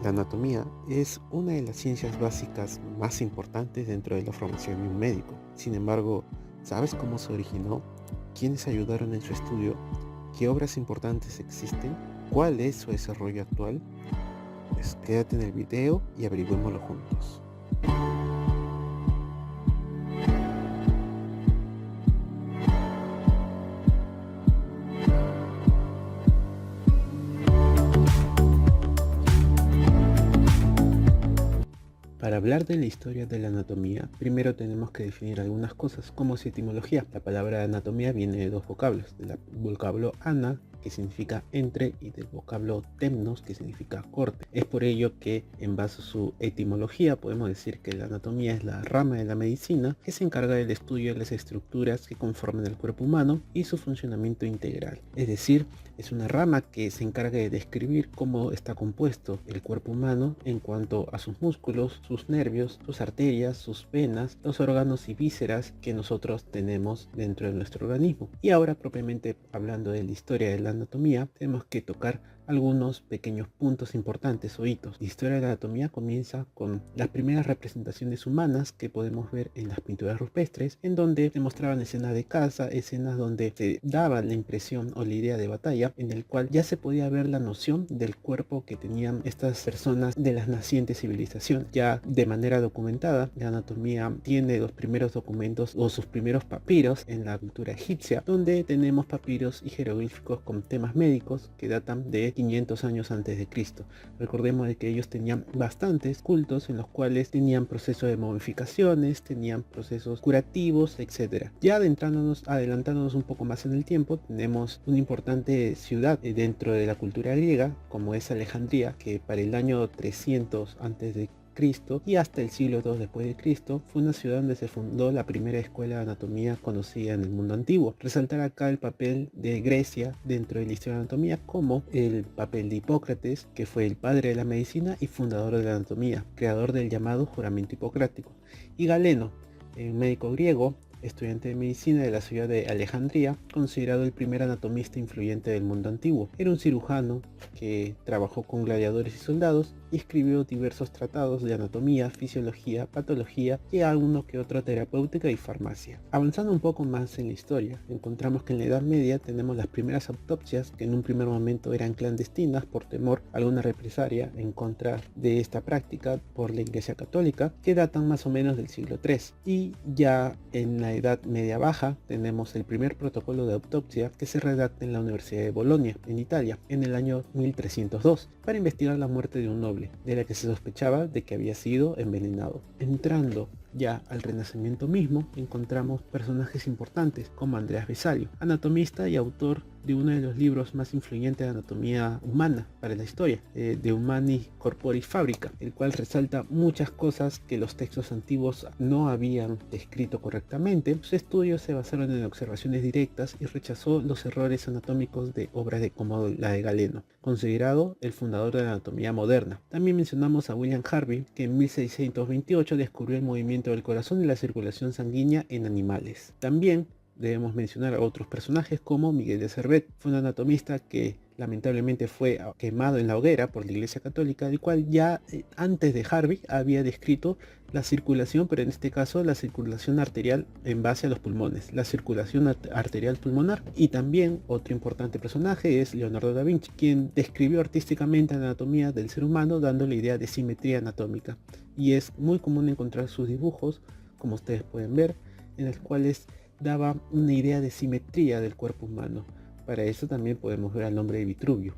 La anatomía es una de las ciencias básicas más importantes dentro de la formación de un médico. Sin embargo, ¿sabes cómo se originó? ¿Quiénes ayudaron en su estudio? ¿Qué obras importantes existen? ¿Cuál es su desarrollo actual? Pues quédate en el video y averigüémoslo juntos. Para hablar de la historia de la anatomía, primero tenemos que definir algunas cosas, como su etimología. La palabra anatomía viene de dos vocablos, del vocablo ana, que significa entre, y del vocablo temnos, que significa corte. Es por ello que, en base a su etimología, podemos decir que la anatomía es la rama de la medicina que se encarga del estudio de las estructuras que conforman el cuerpo humano y su funcionamiento integral. Es decir, es una rama que se encarga de describir cómo está compuesto el cuerpo humano en cuanto a sus músculos, sus nervios, sus arterias, sus venas, los órganos y vísceras que nosotros tenemos dentro de nuestro organismo. Y ahora, propiamente hablando de la historia de la anatomía, tenemos que tocar algunos pequeños puntos importantes o hitos. La historia de la anatomía comienza con las primeras representaciones humanas que podemos ver en las pinturas rupestres, en donde se mostraban escenas de caza, escenas donde se daba la impresión o la idea de batalla, en el cual ya se podía ver la noción del cuerpo que tenían estas personas de las nacientes civilizaciones. Ya de manera documentada, la anatomía tiene los primeros documentos o sus primeros papiros en la cultura egipcia, donde tenemos papiros y jeroglíficos con temas médicos que datan de 500 años antes de Cristo. Recordemos de que ellos tenían bastantes cultos en los cuales tenían procesos de momificaciones, tenían procesos curativos, etcétera. Ya adelantándonos un poco más en el tiempo, tenemos una importante ciudad dentro de la cultura griega, como es Alejandría, que para el año 300 antes de Cristo y hasta el siglo II después de Cristo fue una ciudad donde se fundó la primera escuela de anatomía conocida en el mundo antiguo. Resaltar acá el papel de Grecia dentro de la historia de la anatomía, como el papel de Hipócrates, que fue el padre de la medicina y fundador de la anatomía, creador del llamado juramento hipocrático, y Galeno, un médico griego, estudiante de medicina de la ciudad de Alejandría, considerado el primer anatomista influyente del mundo antiguo. Era un cirujano que trabajó con gladiadores y soldados y escribió diversos tratados de anatomía, fisiología, patología y alguno que otro terapéutica y farmacia. Avanzando un poco más en la historia, encontramos que en la Edad Media tenemos las primeras autopsias, que en un primer momento eran clandestinas por temor a alguna represalia en contra de esta práctica por la Iglesia Católica, que datan más o menos del siglo III. Y ya en la Edad Media Baja tenemos el primer protocolo de autopsia que se redacta en la Universidad de Bolonia, en Italia, en el año 1302, para investigar la muerte de un noble, de la que se sospechaba de que había sido envenenado. Entrando ya al Renacimiento mismo, encontramos personajes importantes como Andreas Vesalio, anatomista y autor de uno de los libros más influyentes de anatomía humana para la historia, De Humani Corporis Fabrica, el cual resalta muchas cosas que los textos antiguos no habían descrito correctamente. Sus estudios se basaron en observaciones directas y rechazó los errores anatómicos de obras como la de Galeno, considerado el fundador de la anatomía moderna. También mencionamos a William Harvey, que en 1628 descubrió el movimiento del corazón y la circulación sanguínea en animales. También debemos mencionar a otros personajes como Miguel de Servet. Fue un anatomista que lamentablemente fue quemado en la hoguera por la Iglesia Católica, el cual ya antes de Harvey había descrito la circulación, pero en este caso la circulación arterial en base a los pulmones, la circulación arterial pulmonar. Y también otro importante personaje es Leonardo da Vinci, quien describió artísticamente la anatomía del ser humano, dando la idea de simetría anatómica. Y es muy común encontrar sus dibujos, como ustedes pueden ver, en los cuales daba una idea de simetría del cuerpo humano. Para eso también podemos ver al hombre de Vitruvio.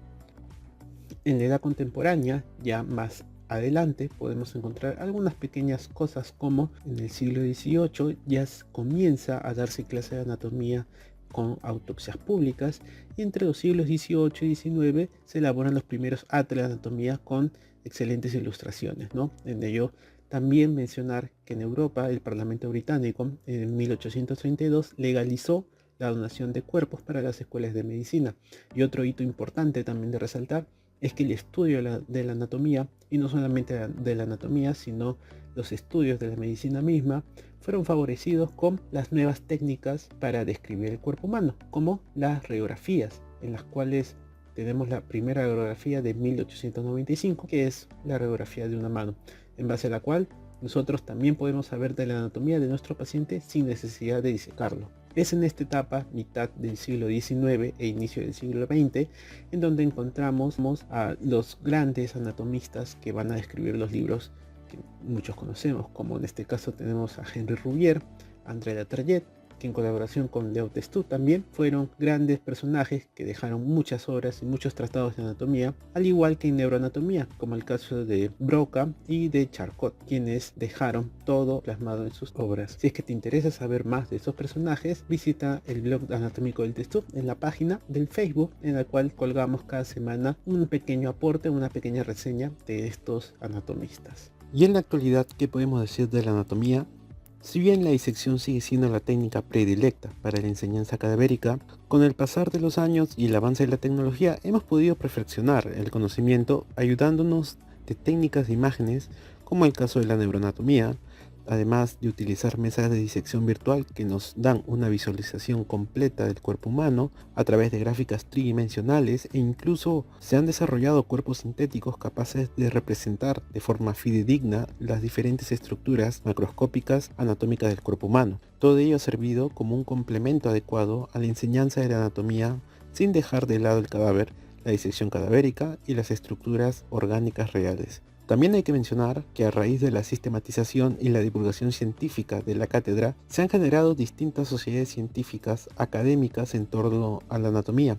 En la edad contemporánea, ya más adelante, podemos encontrar algunas pequeñas cosas, como en el siglo XVIII ya comienza a darse clase de anatomía con autopsias públicas, y entre los siglos XVIII y XIX se elaboran los primeros atlas de anatomía con excelentes ilustraciones, ¿no? En ello también mencionar que en Europa el Parlamento británico en 1832 legalizó la donación de cuerpos para las escuelas de medicina. Y otro hito importante también de resaltar es que el estudio de la anatomía, y no solamente de la anatomía, sino los estudios de la medicina misma, fueron favorecidos con las nuevas técnicas para describir el cuerpo humano, como las radiografías, en las cuales tenemos la primera radiografía de 1895, que es la radiografía de una mano, en base a la cual nosotros también podemos saber de la anatomía de nuestro paciente sin necesidad de disecarlo. Es en esta etapa, mitad del siglo XIX e inicio del siglo XX, en donde encontramos a los grandes anatomistas que van a escribir los libros que muchos conocemos, como en este caso tenemos a Henri Rouvier, André Latrellet, que en colaboración con Leo Testut también fueron grandes personajes que dejaron muchas obras y muchos tratados de anatomía, al igual que en neuroanatomía, como el caso de Broca y de Charcot, quienes dejaron todo plasmado en sus obras. Si es que te interesa saber más de estos personajes, visita el blog anatómico del Testut en la página del Facebook, en la cual colgamos cada semana un pequeño aporte, una pequeña reseña de estos anatomistas. Y en la actualidad, ¿qué podemos decir de la anatomía? Si bien la disección sigue siendo la técnica predilecta para la enseñanza cadavérica, con el pasar de los años y el avance de la tecnología hemos podido perfeccionar el conocimiento ayudándonos de técnicas de imágenes como el caso de la neuroanatomía, además de utilizar mesas de disección virtual que nos dan una visualización completa del cuerpo humano a través de gráficas tridimensionales, e incluso se han desarrollado cuerpos sintéticos capaces de representar de forma fidedigna las diferentes estructuras macroscópicas anatómicas del cuerpo humano. Todo ello ha servido como un complemento adecuado a la enseñanza de la anatomía sin dejar de lado el cadáver, la disección cadavérica y las estructuras orgánicas reales. También hay que mencionar que a raíz de la sistematización y la divulgación científica de la cátedra, se han generado distintas sociedades científicas académicas en torno a la anatomía.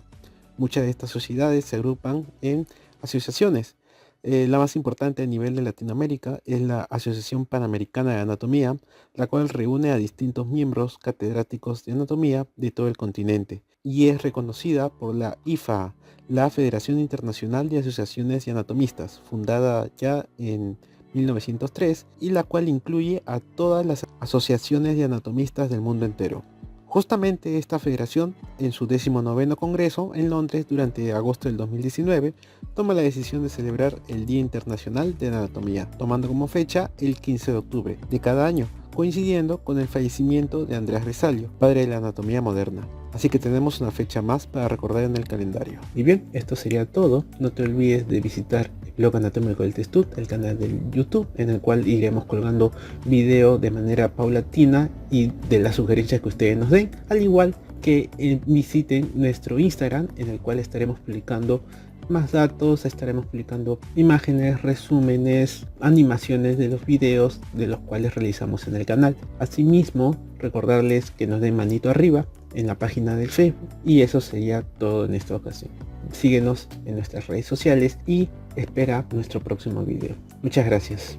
Muchas de estas sociedades se agrupan en asociaciones. La más importante a nivel de Latinoamérica es la Asociación Panamericana de Anatomía, la cual reúne a distintos miembros catedráticos de anatomía de todo el continente y es reconocida por la IFAA, la Federación Internacional de Asociaciones y Anatomistas, fundada ya en 1903 y la cual incluye a todas las asociaciones de anatomistas del mundo entero. Justamente esta federación, en su 19º Congreso en Londres durante agosto del 2019, toma la decisión de celebrar el Día Internacional de la Anatomía, tomando como fecha el 15 de octubre de cada año, coincidiendo con el fallecimiento de Andreas Vesalio, padre de la anatomía moderna. Así que tenemos una fecha más para recordar en el calendario. Y bien, esto sería todo. No te olvides de visitar el blog anatómico del Testut, el canal de YouTube, en el cual iremos colgando video de manera paulatina y de las sugerencias que ustedes nos den, al igual que visiten nuestro Instagram, en el cual estaremos publicando más datos, estaremos publicando imágenes, resúmenes, animaciones de los videos de los cuales realizamos en el canal. Asimismo, recordarles que nos den manito arriba en la página del Facebook, y eso sería todo en esta ocasión. Síguenos en nuestras redes sociales y espera nuestro próximo video. Muchas gracias.